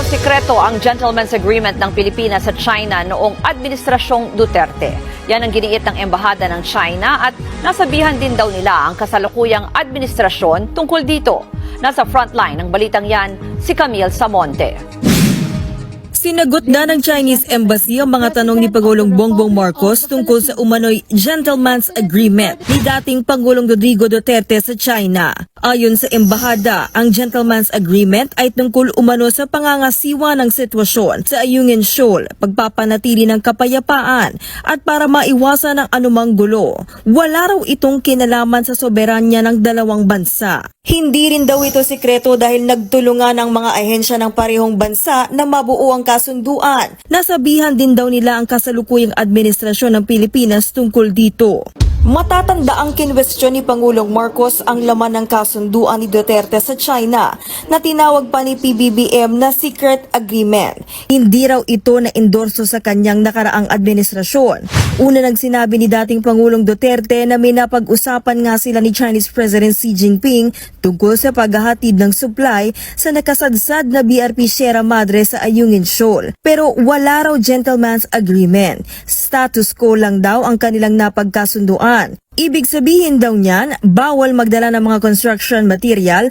sikreto ang Gentleman's Agreement ng Pilipinas sa China noong Administrasyong Duterte. Yan ang giniit ng Embahada ng China at nasabihan din daw nila ang kasalukuyang administrasyon tungkol dito. Nasa frontline ng balitang yan, si Camille Samonte. Sinagot na ng Chinese Embassy ang mga tanong ni Pangulong Bongbong Marcos tungkol sa umano'y Gentleman's Agreement ni dating Pangulong Rodrigo Duterte sa China. Ayon sa Embahada, ang Gentleman's Agreement ay tungkol umano sa pangangasiwa ng sitwasyon sa Ayungin Shoal, pagpapanatili ng kapayapaan at para maiwasan ang anumang gulo. Wala raw itong kinalaman sa soberanya ng dalawang bansa. Hindi rin daw ito sikreto dahil nagtulungan ang mga ahensya ng parehong bansa na mabuo ang kasunduan. Nasabihan din daw nila ang kasalukuyang administrasyon ng Pilipinas tungkol dito. Matatanda ang kinwestiyon ni Pangulong Marcos ang laman ng kasunduan ni Duterte sa China na tinawag pa ni PBBM na secret agreement. Hindi raw ito na-endorso sa kanyang nakaraang administrasyon. Una nang sinabi ni dating Pangulong Duterte na may napag-usapan nga sila ni Chinese President Xi Jinping tungkol sa paghahatid ng supply sa nakasadsad na BRP Sierra Madre sa Ayungin Shoal. Pero wala raw gentleman's agreement. Status quo lang daw ang kanilang napagkasunduan. Ibig sabihin daw niyan, bawal magdala ng mga construction material